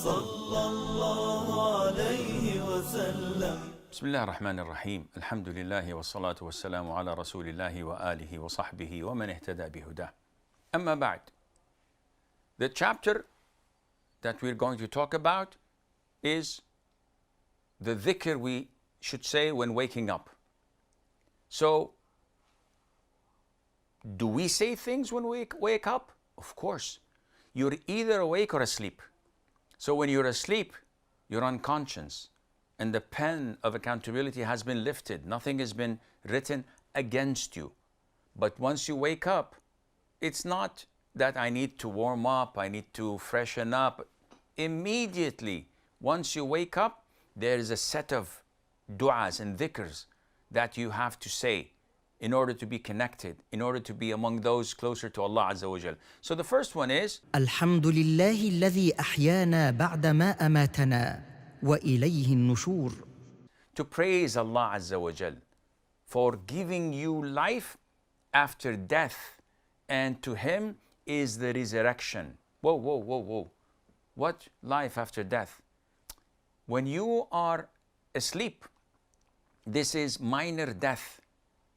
صلى الله عليه وسلم. بسم الله الرحمن الرحيم. الحمد لله والصلاة والسلام على رسول الله وآله وصحبه ومن اهتدى بهداه. أما بعد, the chapter that we're going to talk about is the dhikr we should say when waking up. So, do we say things when we wake up? Of course. You're either awake or asleep. So when you're asleep, you're unconscious, and the pen of accountability has been lifted. Nothing has been written against you. But once you wake up, it's not that I need to warm up, I need to freshen up. Immediately, once you wake up, there is a set of du'as and dhikrs that you have to say in order to be connected, in order to be among those closer to Allah Azza wa Jal. So the first one is الحمد لله الذي أحيانا بعدما أماتنا وإليه النشور. to praise Allah Azza wa Jal for giving you life after death, and to Him is the resurrection. Whoa, whoa, whoa, whoa. What life after death? When you are asleep, this is minor death.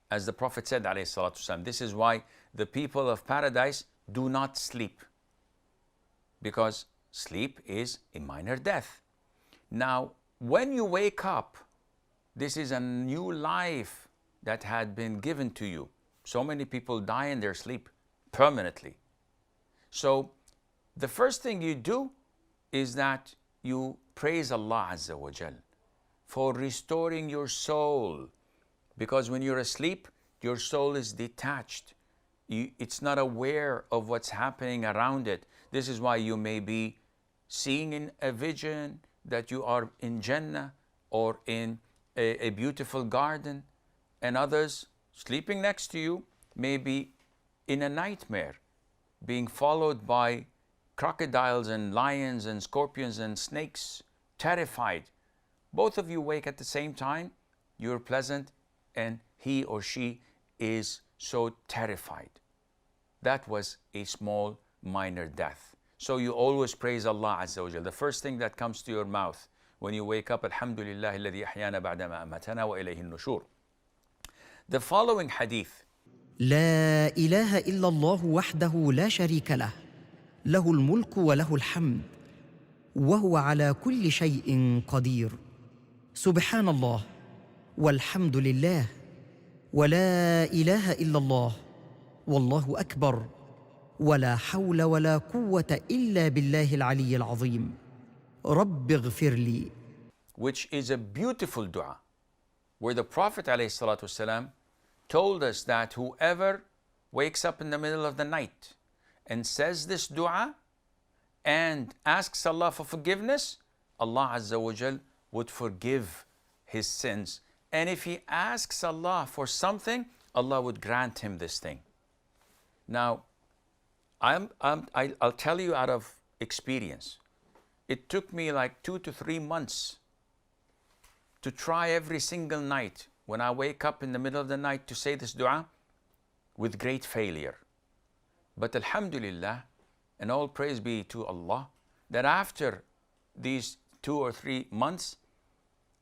As the Prophet said, alayhi salatu wasalam, this is why the people of paradise do not sleep, because sleep is a minor death. Now, when you wake up, this is a new life that had been given to you. So many people die in their sleep permanently. So, the first thing you do is that you praise Allah Azza wa Jal for restoring your soul. Because when you're asleep, your soul is detached. It's not aware of what's happening around it. This is why you may be seeing in a vision that you are in Jannah or in a beautiful garden, and others sleeping next to you may be in a nightmare, being followed by crocodiles and lions and scorpions and snakes, terrified. Both of you wake at the same time, you're pleasant, and he or she is so terrified. That was a small, minor death. So you always praise Allah Azza wa Jal. The first thing that comes to your mouth when you wake up, Alhamdulillah alladhi ahyana ba'dama amatana wa ilayhi nushur. The following hadith. لا إله إلا الله وحده لا شريك له له الملك وله الحمد وهو على كل شيء قدير سبحان الله والحمد لله ولا إله إلا الله والله أكبر ولا حول ولا قوة إلا بالله العلي العظيم رب اغفر لي. Which is a beautiful dua, where the Prophet ﷺ told us that whoever wakes up in the middle of the night and says this dua and asks Allah for forgiveness, Allah Azza wa Jal would forgive his sins. And if he asks Allah for something, Allah would grant him this thing. Now, I'll tell you out of experience. It took me like 2 to 3 months to try every single night when I wake up in the middle of the night to say this dua, with great failure. But Alhamdulillah, and all praise be to Allah, that after these 2 or 3 months,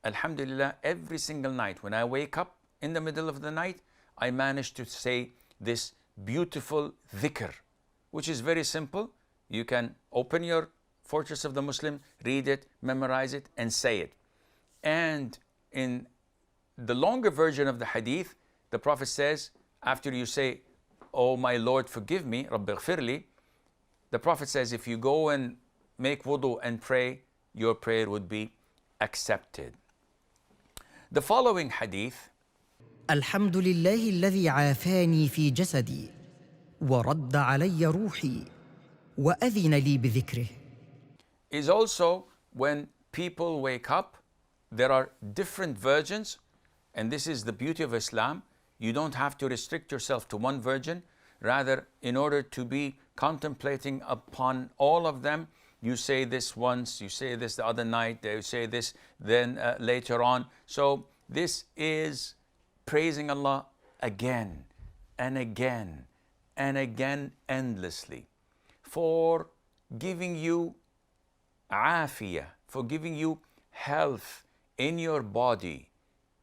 Alhamdulillah, every single night when I wake up in the middle of the night, I manage to say this beautiful dhikr, which is very simple. You can open your Fortress of the Muslim, read it, memorize it, and say it. And in the longer version of the hadith, the Prophet says, after you say, "Oh my Lord, forgive me, Rabbi ighfirli," the Prophet says, if you go and make wudu and pray, your prayer would be accepted. The following hadith. الحمد لله الذي عافاني في جسدي ورد علي روحي وأذن لي بذكره. Is also when people wake up, there are different versions, and this is the beauty of Islam. You don't have to restrict yourself to one version. Rather, in order to be contemplating upon all of them, you say this once, you say this the other night, you say this then later on. So this is praising Allah again and again and again endlessly for giving you afiyah, for giving you health in your body,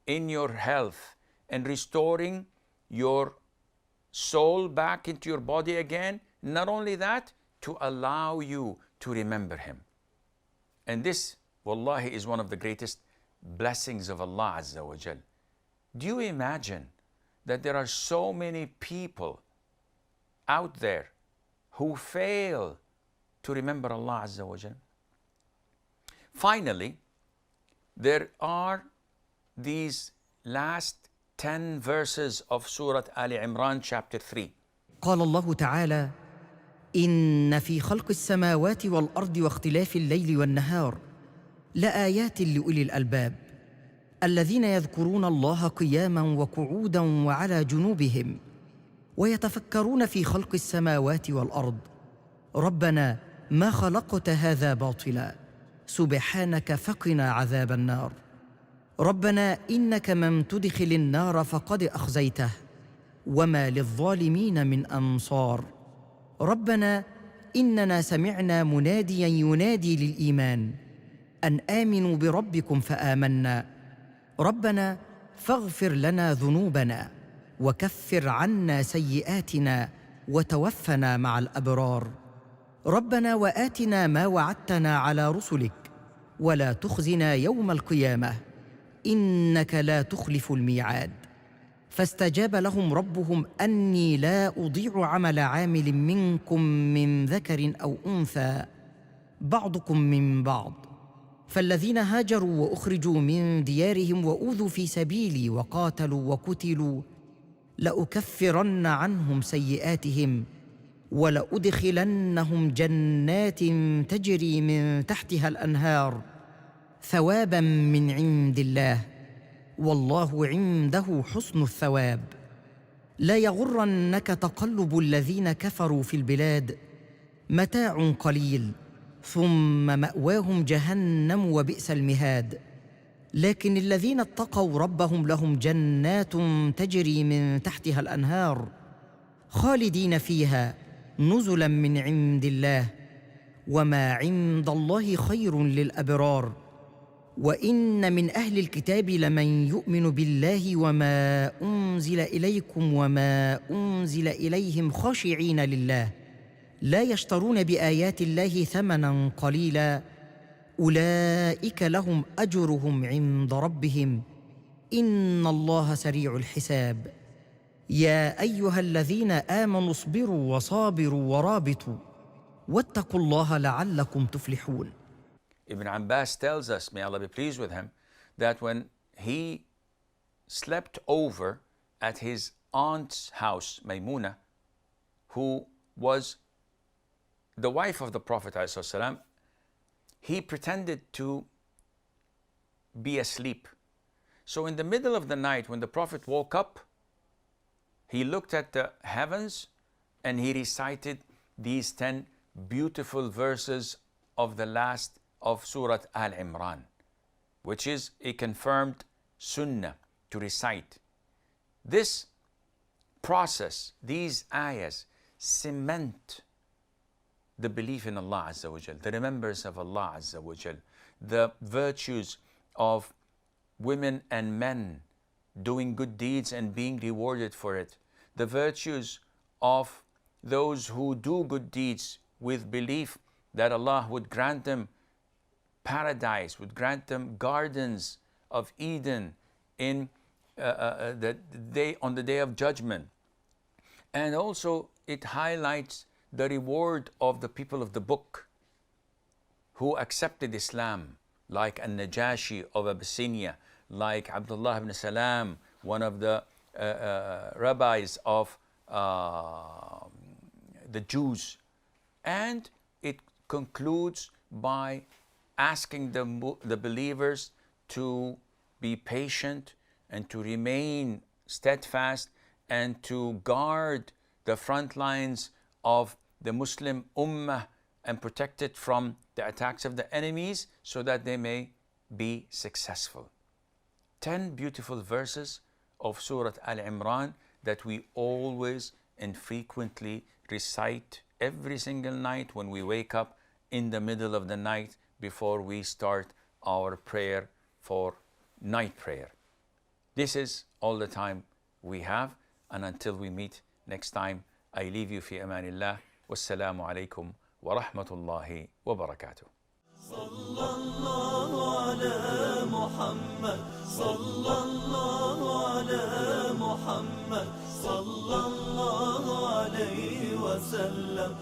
in your health, and restoring your soul back into your body again. Not only that, to allow you to remember Him. And this, wallahi, is one of the greatest blessings of Allah Azza wa Jal. Do you imagine that there are so many people out there who fail to remember Allah Azza wa Jal? Finally, there are these last 10 verses of Surat Ali Imran chapter 3. قال الله تعالى: إن في خلق السماوات والأرض واختلاف الليل والنهار لآيات لأولي الألباب الذين يذكرون الله قياما وقعودا وعلى جنوبهم ويتفكرون في خلق السماوات والأرض ربنا ما خلقت هذا باطلا سبحانك فقنا عذاب النار ربنا إنك من تدخل النار فقد أخزيته وما للظالمين من أنصار ربنا إننا سمعنا مناديا ينادي للإيمان أن آمنوا بربكم فآمنا ربنا فاغفر لنا ذنوبنا وكفر عنا سيئاتنا وتوفنا مع الأبرار ربنا وآتنا ما وعدتنا على رسلك ولا تخزنا يوم القيامة إنك لا تخلف الميعاد فاستجاب لهم ربهم أني لا أضيع عمل عامل منكم من ذكر أو أنثى بعضكم من بعض فالذين هاجروا وأخرجوا من ديارهم وأوذوا في سبيلي وقاتلوا وقتلوا لأكفرن عنهم سيئاتهم ولأدخلنهم جنات تجري من تحتها الأنهار ثوابا من عند الله والله عنده حسن الثواب لا يغرنك تقلب الذين كفروا في البلاد متاع قليل ثم مأواهم جهنم وبئس المهاد لكن الذين اتقوا ربهم لهم جنات تجري من تحتها الأنهار خالدين فيها نزلا من عند الله وما عند الله خير للأبرار وإن من أهل الكتاب لمن يؤمن بالله وما أنزل إليكم وما أنزل إليهم خاشعين لله لا يشترون بآيات الله ثمنا قليلا أولئك لهم أجرهم عند ربهم إن الله سريع الحساب يا أيها الذين آمنوا اصبروا وصابروا ورابطوا واتقوا الله لعلكم تفلحون. Ibn Abbas tells us, may Allah be pleased with him, that when he slept over at his aunt's house, Maymuna, who was the wife of the Prophet ﷺ, he pretended to be asleep. So in the middle of the night, when the Prophet woke up, he looked at the heavens and he recited these 10 beautiful verses of the last of Surat Al-Imran, which is a confirmed sunnah to recite. This process, these ayahs, cement the belief in Allah Azza wa Jal, the remembrance of Allah Azza wa Jal, the virtues of women and men doing good deeds and being rewarded for it, the virtues of those who do good deeds with belief that Allah would grant them paradise, would grant them gardens of Eden in on the day of judgment. And also it highlights the reward of the people of the book who accepted Islam, like An-Najashi of Abyssinia, like Abdullah ibn Salam, one of the rabbis of the Jews. And it concludes by asking the believers to be patient and to remain steadfast and to guard the front lines of the Muslim Ummah and protect it from the attacks of the enemies so that they may be successful. 10 beautiful verses of Surat Al-Imran that we always and frequently recite every single night when we wake up, in the middle of the night before we start our prayer for night prayer. This is all the time we have, and until we meet next time, I leave you في أمان الله. والسلام عليكم ورحمة الله وبركاته. صلى الله على محمد صلى الله على محمد صلى الله عليه وسلم.